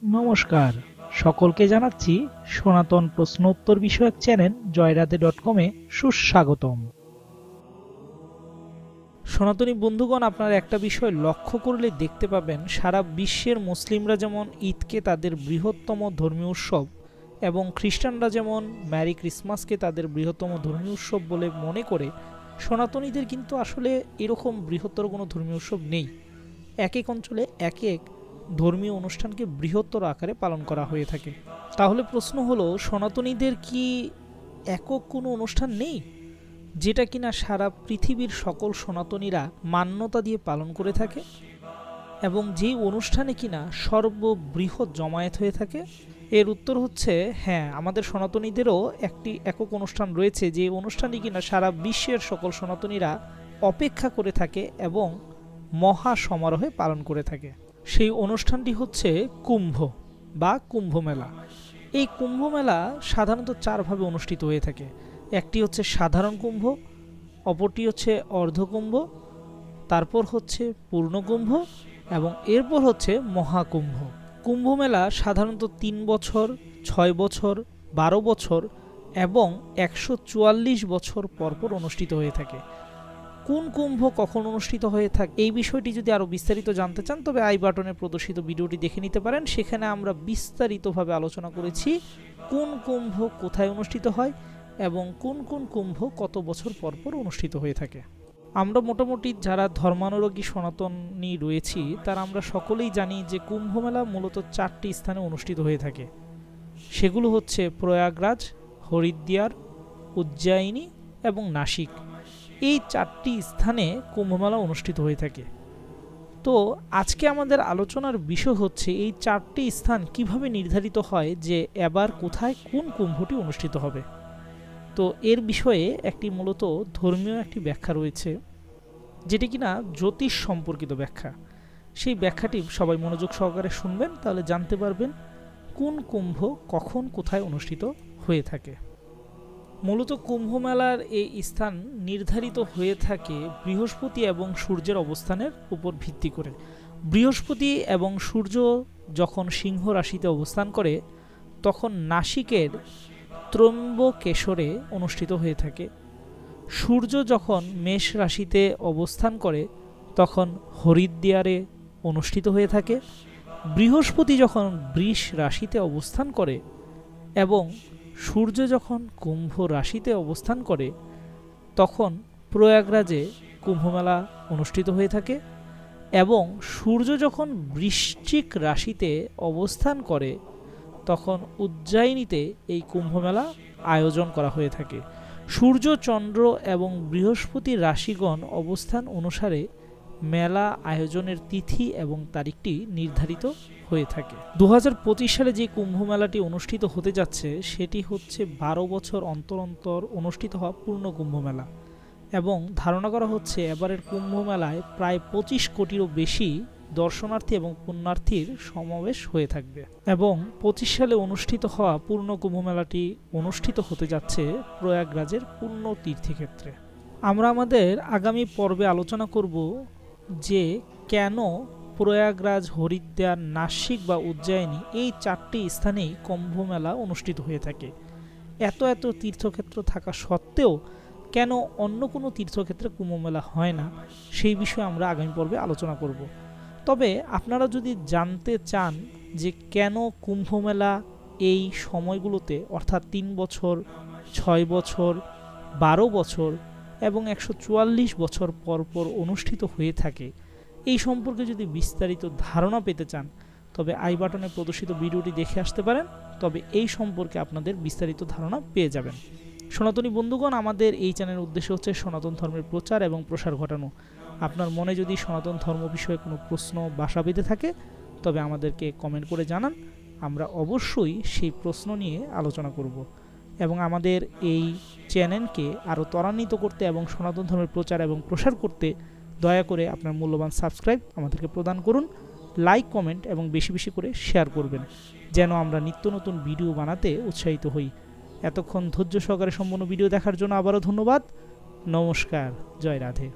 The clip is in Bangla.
নমস্কার, সকলকে জানাচ্ছি সনাতন প্রশ্ন উত্তর বিষয়ক চ্যানেল জয়রাধে.com-এ সুস্বাগতম। সনাতনী বন্ধুগণ, আপনারা একটা বিষয় লক্ষ্য করলে দেখতে পাবেন, সারা বিশ্বের মুসলিমরা যেমন ঈদকে তাদের বৃহত্তম ধর্মীয় উৎসব এবং খ্রিস্টানরা যেমন ম্যারি ক্রিসমাসকে তাদের বৃহত্তম ধর্মীয় উৎসব বলে মনে করে, সনাতনীদের কিন্তু আসলে এরকম বৃহত্তর কোনো ধর্মীয় উৎসব নেই। এক এক অঞ্চলে এক এক ধর্মীয় অনুষ্ঠানকে বৃহত্তর আকারে পালন করা হয়ে থাকে। তাহলে প্রশ্ন হলো, সনাতনীদের কি একক কোনো অনুষ্ঠান নেই যেটা কিনা সারা পৃথিবীর সকল সনাতনীরা মান্যতা দিয়ে পালন করে থাকে এবং যেই অনুষ্ঠানে কিনা সর্ববৃহৎ জমায়েত হয়ে থাকে? এর উত্তর হচ্ছে হ্যাঁ, আমাদের সনাতনীদেরও একটি একক অনুষ্ঠান রয়েছে, যে অনুষ্ঠানটি কিনা সারা বিশ্বের সকল সনাতনীরা অপেক্ষা করে থাকে এবং মহা সমারোহে পালন করে থাকে। সেই অনুষ্ঠানটি হচ্ছে কুম্ভ বা কুম্ভ মেলা। এই কুম্ভ মেলা সাধারণত চারভাবে অনুষ্ঠিত হয়ে থাকে। একটি হচ্ছে সাধারণ কুম্ভ, অপরটি হচ্ছে অর্ধকুম্ভ, তারপর হচ্ছে পূর্ণকুম্ভ এবং এরপর হচ্ছে মহাকুম্ভ। কুম্ভ মেলা সাধারণত 3 বছর, 6 বছর, 12 বছর এবং 144 বছর পরপর অনুষ্ঠিত হয়ে থাকে। কোন কুম্ভ কখন অনুষ্ঠিত হয়ে থাকে এই বিষয়টি যদি আরও বিস্তারিত জানতে চান, তবে আই বাটনে প্রদর্শিত ভিডিওটি দেখে নিতে পারেন। সেখানে আমরা বিস্তারিতভাবে আলোচনা করেছি কোন কুম্ভ কোথায় অনুষ্ঠিত হয় এবং কোন কোন কুম্ভ কত বছর পরপর অনুষ্ঠিত হয়ে থাকে। আমরা মোটামুটি যারা ধর্মানুরাগী সনাতনী রয়েছি তারা আমরা সকলেই জানি যে কুম্ভ মেলা মূলত 4টি স্থানে অনুষ্ঠিত হয়ে থাকে। সেগুলো হচ্ছে প্রয়াগরাজ, হরিদ্বার, উজ্জয়িনী এবং নাসিক। এই 4টি স্থানে কুম্ভমেলা অনুষ্ঠিত হয়ে থাকে। তো আজকে আমাদের আলোচনার বিষয় হচ্ছে এই 4টি স্থান কিভাবে নির্ধারিত হয় যে এবার কোথায় কোন কুম্ভটি অনুষ্ঠিত হবে। তো এর বিষয়ে একটি মূলত ধর্মীয় একটি ব্যাখ্যা রয়েছে, যেটি কিনা জ্যোতিষ সম্পর্কিত ব্যাখ্যা। সেই ব্যাখ্যাটি সবাই মনোযোগ সহকারে শুনবেন, তাহলে জানতে পারবেন কোন কুম্ভ কখন কোথায় অনুষ্ঠিত হয়ে থাকে। মূলত কুম্ভ মেলার এই স্থান নির্ধারিত হয়ে থাকে বৃহস্পতি এবং সূর্যের অবস্থানের উপর ভিত্তি করে। বৃহস্পতি এবং সূর্য যখন সিংহ রাশিতে অবস্থান করে তখন নাসিকের ত্রম্বকেশরে অনুষ্ঠিত হয়ে থাকে। সূর্য যখন মেষ রাশিতে অবস্থান করে তখন হরিদ্বারে অনুষ্ঠিত হয়ে থাকে। বৃহস্পতি যখন বৃষ রাশিতে অবস্থান করে এবং সূর্য যখন কুম্ভ রাশিতে অবস্থান করে তখন প্রয়াগরাজে কুম্ভমেলা অনুষ্ঠিত হয়ে থাকে এবং সূর্য যখন বৃশ্চিক রাশিতে অবস্থান করে তখন উজ্জয়িনীতে এই কুম্ভমেলা আয়োজন করা হয়ে থাকে। সূর্য, চন্দ্র এবং বৃহস্পতি রাশিগণ অবস্থান অনুসারে মেলা আয়োজনের তিথি এবং তারিখটি নির্ধারিত হয়ে থাকে। 2025 সালে যে কুম্ভ মেলাটি অনুষ্ঠিত হতে যাচ্ছে সেটি হচ্ছে 12 বছর অন্তর অন্তর অনুষ্ঠিত হওয়া পূর্ণ কুম্ভ মেলা এবং ধারণা করা হচ্ছে এবারের কুম্ভ মেলায় প্রায় 25 কোটিরও বেশি দর্শনার্থী এবং পুণ্যার্থীর সমাবেশ হয়ে থাকবে। এবং 25 সালে অনুষ্ঠিত হওয়া পূর্ণ কুম্ভ মেলাটি অনুষ্ঠিত হতে যাচ্ছে প্রয়াগরাজের পূর্ণ তীর্থক্ষেত্রে। আমরা আমাদের আগামী পর্বে আলোচনা করব যে কেন প্রয়াগরাজ, হরিদ্বার, নাসিক বা উজ্জয়িনী এই 4টি স্থানেই কুম্ভ মেলা অনুষ্ঠিত হয়ে থাকে। এত এত তীর্থক্ষেত্র থাকা সত্ত্বেও কেন অন্য কোনো তীর্থক্ষেত্রে কুম্ভ মেলা হয় না, সেই বিষয়ে আমরা আগামী পর্বে আলোচনা করব। তবে আপনারা যদি জানতে চান যে কেন কুম্ভ মেলা এই সময়গুলোতে অর্থাৎ 3 বছর, 6 বছর, 12 বছর এবং 144 বছর পর পর অনুষ্ঠিত হয়ে থাকে, এই সম্পর্কে যদি বিস্তারিত ধারণা পেতে চান তবে আই বাটনে প্রদর্শিত ভিডিওটি দেখে আসতে পারেন। তবে এই সম্পর্কে আপনাদের বিস্তারিত ধারণা পেয়ে যাবেন। সনাতনী বন্ধুগণ, আমাদের এই চ্যানেলের উদ্দেশ্য হচ্ছে সনাতন ধর্মের প্রচার এবং প্রসার ঘটানো। আপনার মনে যদি সনাতন ধর্ম বিষয়ে কোনো প্রশ্ন বাসা বেঁধে থাকে তবে আমাদেরকে কমেন্ট করে জানান, আমরা অবশ্যই সেই প্রশ্ন নিয়ে আলোচনা করব। এবং আমাদের এই চ্যানেলকে আরও ত্বরান্বিত করতে এবং সনাতন ধর্মের প্রচার এবং প্রসার করতে দয়া করে আপনার মূল্যবান সাবস্ক্রাইব আমাদেরকে প্রদান করুন, লাইক, কমেন্ট এবং বেশি বেশি করে শেয়ার করবেন, যেন আমরা নিত্য নতুন ভিডিও বানাতে উৎসাহিত হই। এতক্ষণ ধৈর্য সহকারে সম্পূর্ণ ভিডিও দেখার জন্য আবারও ধন্যবাদ। নমস্কার, জয় রাধে।